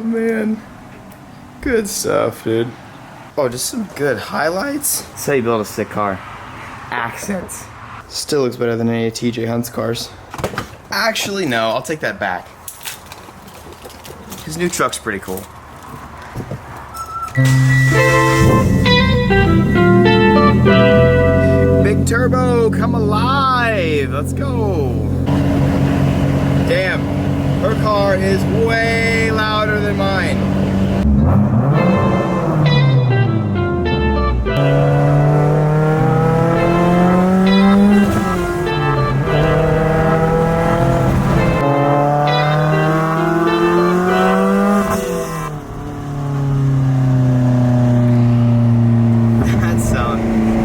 man. Good stuff, dude. Oh, just some good highlights. That's how you build a sick car. Accents. Still looks better than any of TJ Hunt's cars. Actually, no, I'll take that back. His new truck's pretty cool. Big turbo, come alive. Let's go. Damn, her car is way louder than mine.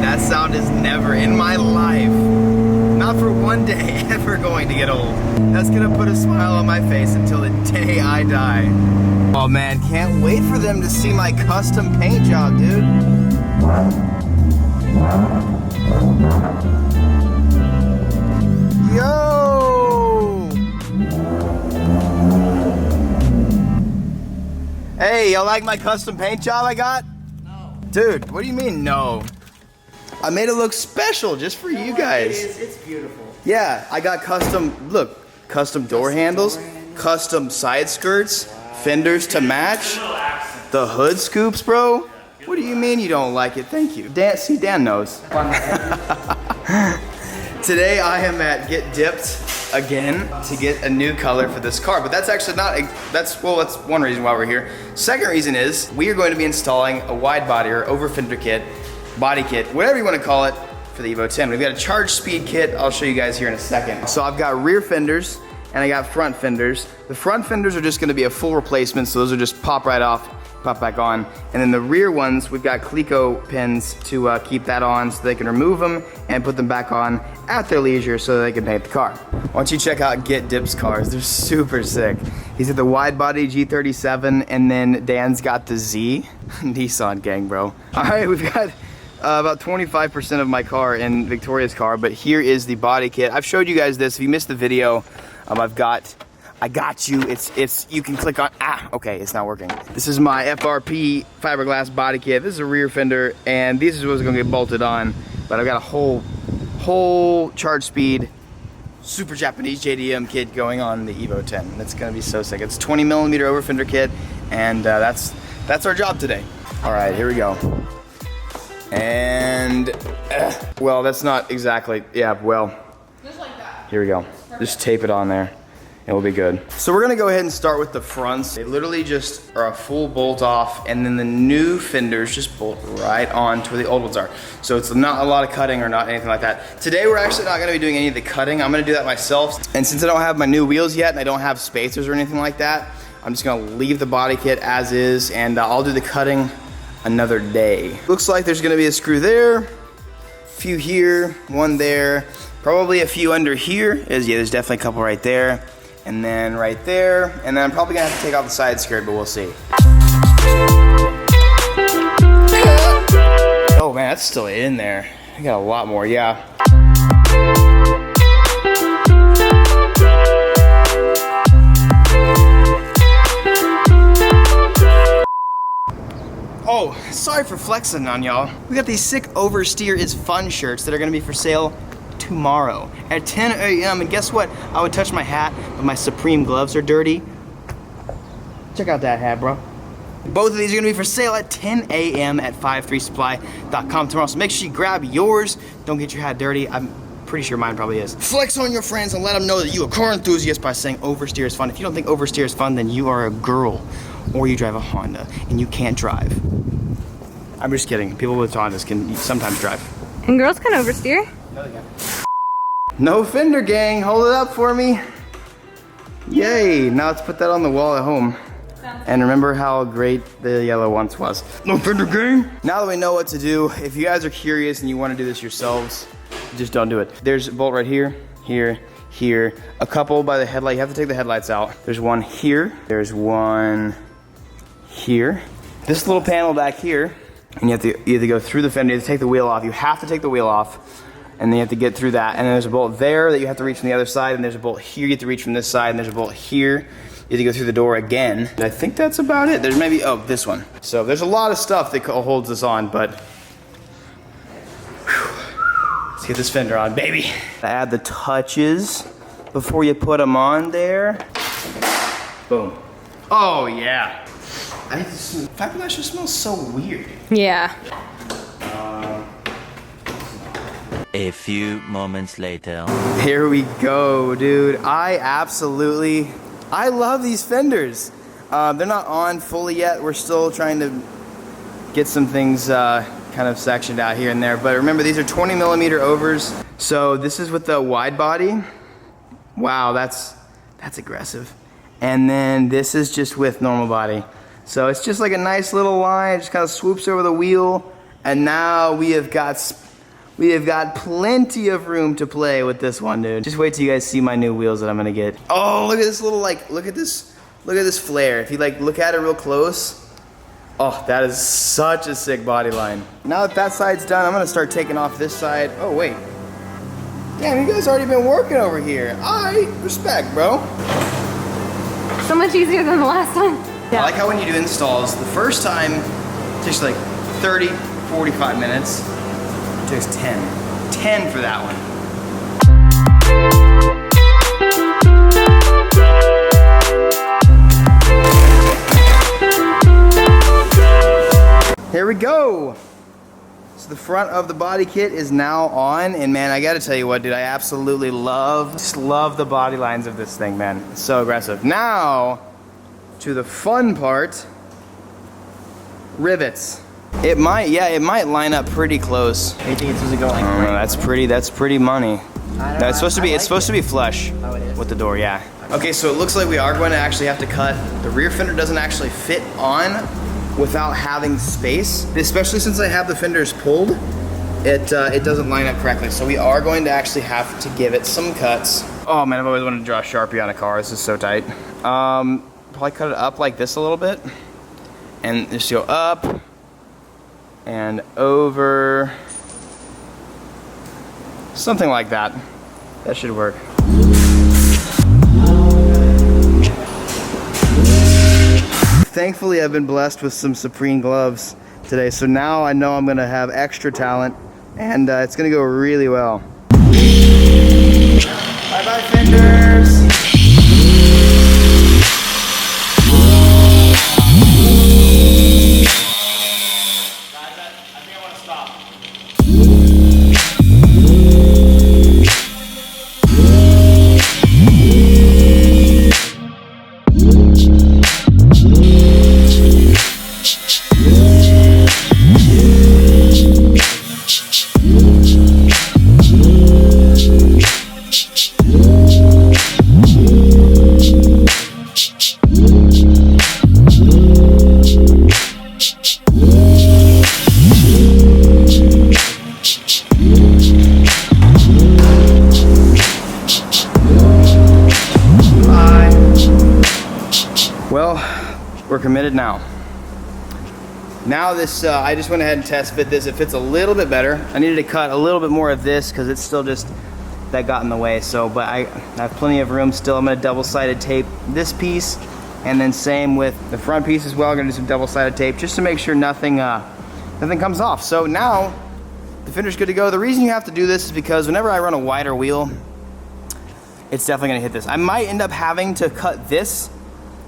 That sound is never in my life, not for one day, ever going to get old. That's gonna put a smile on my face until the day I die. Oh man, can't wait for them to see my custom paint job, dude. Yo! Hey, y'all like my custom paint job I got? No. Dude, what do you mean no? I made it look special just for you guys. It's beautiful. Yeah, I got custom door handles, custom side skirts, fenders to match, the hood scoops, bro. What do you mean you don't like it? Thank you. Dan knows. Today I am at Get Dipped again to get a new color for this car, but that's actually not, that's one reason why we're here. Second reason is we are going to be installing a wide body or over fender kit, body kit, whatever you want to call it, for the Evo 10. We've got a Chargespeed kit I'll show you guys here in a second. So I've got rear fenders and I got front fenders. The front fenders are just going to be a full replacement, so those will just pop right off, pop back on. And then the rear ones, we've got Cleco pins to keep that on so they can remove them and put them back on at their leisure so they can paint the car. Why don't you check out Get Dip's cars? They're super sick. He's got the wide body G37 and then Dan's got the Z. Nissan gang, bro. All right, we've got about 25% of my car in Victoria's car, but here is the body kit. I've showed you guys this. If you missed the video, I got you. It's you can click on, okay, it's not working. This is my FRP fiberglass body kit. This is a rear fender, and this is what's gonna get bolted on, but I've got a whole Chargespeed super Japanese JDM kit going on the Evo 10. That's gonna be so sick. It's 20mm over fender kit, and that's our job today. All right, here we go. And, well, that's not exactly, yeah, well. Just like that. Here we go. Just tape it on there. It will be good. So we're gonna go ahead and start with the fronts. They literally just are a full bolt off, and then the new fenders just bolt right on to where the old ones are. So it's not a lot of cutting or not anything like that. Today we're actually not gonna be doing any of the cutting. I'm gonna do that myself. And since I don't have my new wheels yet and I don't have spacers or anything like that, I'm just gonna leave the body kit as is, and I'll do the cutting another day. Looks like there's gonna be a screw there, a few here, one there, probably a few under here. Yeah, there's definitely a couple right there, and then right there, and then I'm probably gonna have to take off the side skirt, but we'll see. Oh man, that's still in there. I got a lot more, yeah. Oh, sorry for flexing on y'all. We got these sick Oversteer is Fun shirts that are gonna be for sale tomorrow at 10 a.m. And guess what? I would touch my hat, but my Supreme gloves are dirty. Check out that hat, bro. Both of these are gonna be for sale at 10 a.m. at 53supply.com tomorrow. So make sure you grab yours. Don't get your hat dirty. I'm pretty sure mine probably is. Flex on your friends and let them know that you a car enthusiast by saying Oversteer is fun. If you don't think Oversteer is fun, then you are a girl, or you drive a Honda and you can't drive. I'm just kidding. People with Hondas can sometimes drive. And girls can oversteer? No, they can't. No fender gang, hold it up for me. Yay, now let's put that on the wall at home. And remember how great the yellow once was. No fender gang. Now that we know what to do, if you guys are curious and you want to do this yourselves, just don't do it. There's a bolt right here, here, here. A couple by the headlight. You have to take the headlights out. There's one here. There's one here. This little panel back here, and you have to go through the fender. You have to take the wheel off. You have to take the wheel off, and then you have to get through that. And then there's a bolt there that you have to reach from the other side, and there's a bolt here you have to reach from this side, and there's a bolt here You have to go through the door again. I think that's about it. There's maybe, oh, this one. So there's a lot of stuff that holds this on, but whew, let's get this fender on, baby. Add the touches before you put them on there. Boom. Oh yeah. The fact that that just smells so weird. Yeah. A few moments later. Here we go, dude. I love these fenders. They're not on fully yet. We're still trying to get some things kind of sectioned out here and there. But remember, these are 20 millimeter overs. So this is with the wide body. Wow, that's aggressive. And then this is just with normal body. So it's just like a nice little line. It just kind of swoops over the wheel. And now we have got plenty of room to play with this one, dude. Just wait till you guys see my new wheels that I'm gonna get. Oh, look at this little, look at this flare. If you look at it real close, oh, that is such a sick body line. Now that that side's done, I'm gonna start taking off this side. Oh, wait. Damn, you guys already been working over here. Respect, bro. So much easier than the last time. Yeah. I like how when you do installs, the first time it takes like 30, 45 minutes. It takes 10. 10 for that one. Here we go. So the front of the body kit is now on, and man, I gotta tell you what, dude, I absolutely just love the body lines of this thing, man. It's so aggressive. Now, to the fun part, rivets. It might line up pretty close. You think it's supposed to go like that's pretty money. No, it's supposed to be flush Oh, it is? with the door, yeah. Okay, so it looks like we are going to actually have to cut. The rear fender doesn't actually fit on without having space, especially since I have the fenders pulled. It doesn't line up correctly, so we are going to actually have to give it some cuts. Oh man, I've always wanted to draw a Sharpie on a car. This is so tight. Probably cut it up like this a little bit, and just go up and over, something like that. That should work. Thankfully, I've been blessed with some Supreme gloves today, so now I know I'm gonna have extra talent, and it's gonna go really well. Bye-bye, fenders. Well, we're committed now. Now this, I just went ahead and test fit this. It fits a little bit better. I needed to cut a little bit more of this because it's still just, that got in the way. So, but I have plenty of room still. I'm gonna double-sided tape this piece, and then same with the front piece as well. I'm gonna do some double-sided tape just to make sure nothing comes off. So now, the fender's good to go. The reason you have to do this is because whenever I run a wider wheel, it's definitely gonna hit this. I might end up having to cut this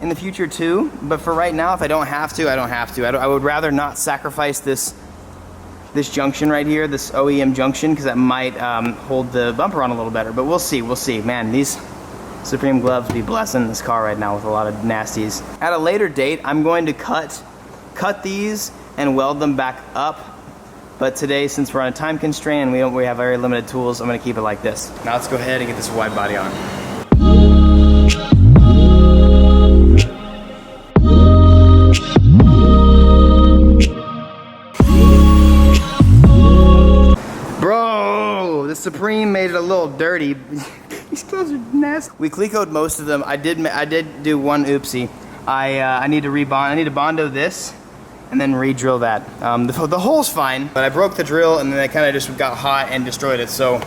in the future too, but for right now, if I don't have to, I don't have to. I would rather not sacrifice this junction right here, this OEM junction, because that might hold the bumper on a little better, but we'll see. Man, these Supreme gloves be blessing this car right now with a lot of nasties. At a later date, I'm going to cut these and weld them back up, but today, since we're on a time constraint and we have very limited tools, I'm gonna keep it like this. Now let's go ahead and get this wide body on. Bro, the Supreme made it a little dirty. These gloves are nasty. We cleat-coated most of them. I did do one oopsie. I need to rebond. I need to bondo this and then re-drill that. The hole's fine, but I broke the drill and then I kind of just got hot and destroyed it. So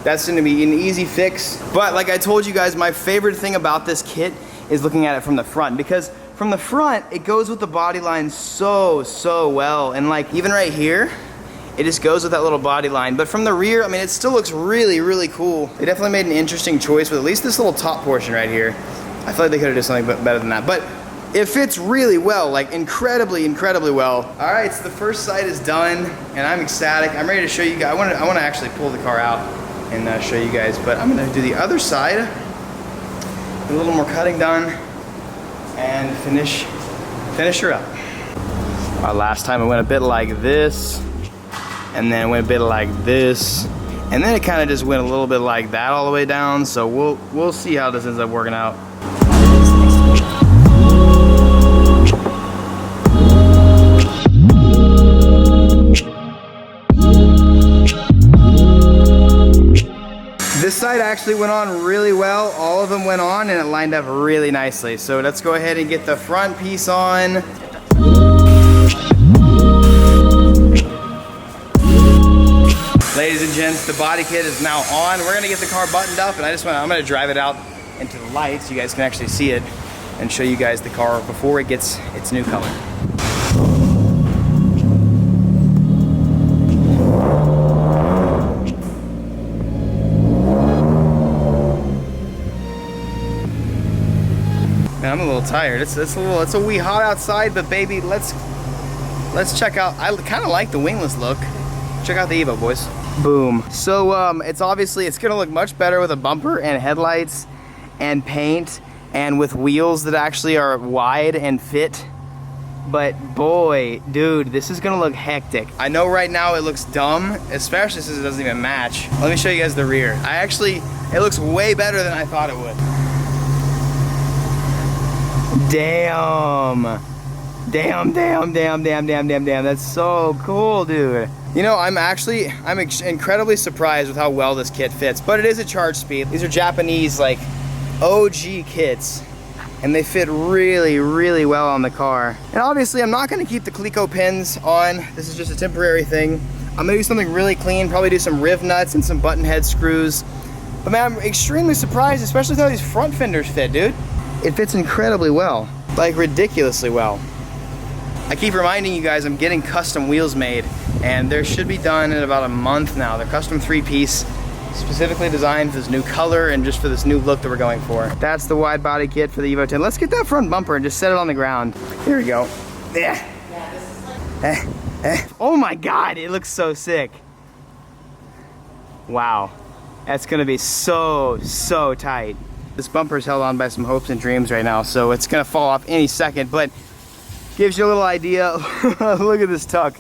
that's gonna be an easy fix. But like I told you guys, my favorite thing about this kit is looking at it from the front, because from the front, it goes with the body line so well. And like even right here, it just goes with that little body line. But from the rear, I mean, it still looks really cool. They definitely made an interesting choice with at least this little top portion right here. I feel like they could have done something better than that. But it fits really well, like incredibly well. All right, so the first side is done, and I'm ecstatic. I'm ready to show you guys. I want to actually pull the car out and show you guys, but I'm gonna do the other side, a little more cutting done, and finish her up. Last time it went a bit like this, and then it went a bit like this, and then it kind of just went a little bit like that all the way down. So we'll see how this ends up working out. This side actually went on really well. All of them went on and it lined up really nicely. So let's go ahead and get the front piece on. Ladies and gents, the body kit is now on. We're gonna get the car buttoned up, and I'm gonna drive it out into the light so you guys can actually see it and show you guys the car before it gets its new color. I'm a little tired. It's a wee hot outside, but baby, let's check out. I kind of like the wingless look. Check out the Evo, boys. Boom. So it's gonna look much better with a bumper and headlights and paint and with wheels that actually are wide and fit. But boy, dude, this is gonna look hectic. I know right now it looks dumb, especially since it doesn't even match. Let me show you guys the rear. It looks way better than I thought it would. Damn. That's so cool, dude. You know, I'm incredibly surprised with how well this kit fits, but it is a Chargespeed. These are Japanese, like, OG kits, and they fit really well on the car. And obviously, I'm not gonna keep the Coleco pins on. This is just a temporary thing. I'm gonna do something really clean, probably do some riv nuts and some button head screws. But man, I'm extremely surprised, especially with how these front fenders fit, dude. It fits incredibly well, like ridiculously well. I keep reminding you guys I'm getting custom wheels made, and they should be done in about a month now. They're custom 3-piece, specifically designed for this new color and just for this new look that we're going for. That's the wide body kit for the Evo 10. Let's get that front bumper and just set it on the ground. Here we go. Yeah. Oh my God, it looks so sick. Wow, that's gonna be so tight. This bumper is held on by some hopes and dreams right now, so it's gonna fall off any second, but gives you a little idea. Look at this tuck.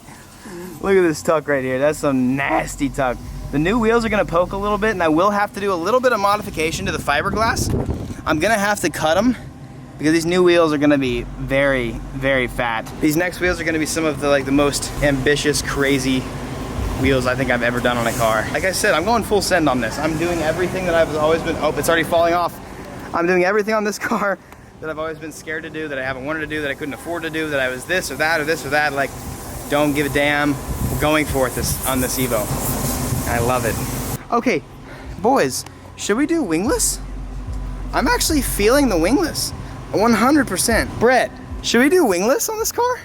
Look at this tuck right here. That's some nasty tuck. The new wheels are gonna poke a little bit, and I will have to do a little bit of modification to the fiberglass. I'm gonna have to cut them because these new wheels are gonna be very fat. These next wheels are gonna be some of the most ambitious, crazy wheels I think I've ever done on a car. Like I said, I'm going full send on this. I'm doing everything that I've always been, oh, it's already falling off. I'm doing everything on this car that I've always been scared to do, that I haven't wanted to do, that I couldn't afford to do, that I was this or that or this or that. Like, don't give a damn. We're going for it on this Evo. I love it. Okay, boys, should we do wingless? I'm actually feeling the wingless, 100%. Brett, should we do wingless on this car?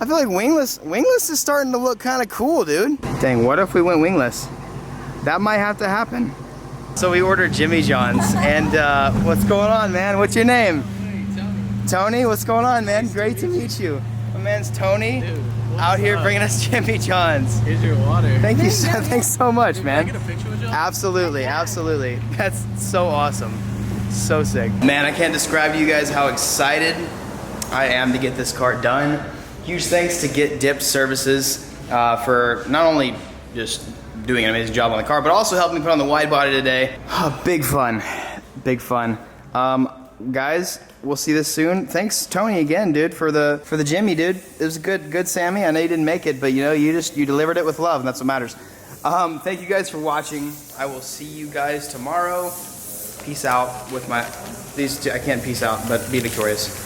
I feel like wingless is starting to look kind of cool, dude. Dang, what if we went wingless? That might have to happen. So we ordered Jimmy John's, and what's going on, man? What's your name? Tony, what's going on, man? Great to meet you. My man's Tony, dude, out here bringing us Jimmy John's. Here's your water. Thank you, thanks so much, man. Can I get a picture with you? Absolutely. That's so awesome. So sick. Man, I can't describe to you guys how excited I am to get this car done. Huge thanks to Get Dipped Services for not only just doing an amazing job on the car, but also helping me put on the wide body today. Oh, big fun. Guys, we'll see this soon. Thanks, Tony, again, dude, for the Jimmy, dude. It was a good Sammy. I know you didn't make it, but you know, you delivered it with love, and that's what matters. Thank you guys for watching. I will see you guys tomorrow. Peace out with these two. I can't peace out, but be victorious.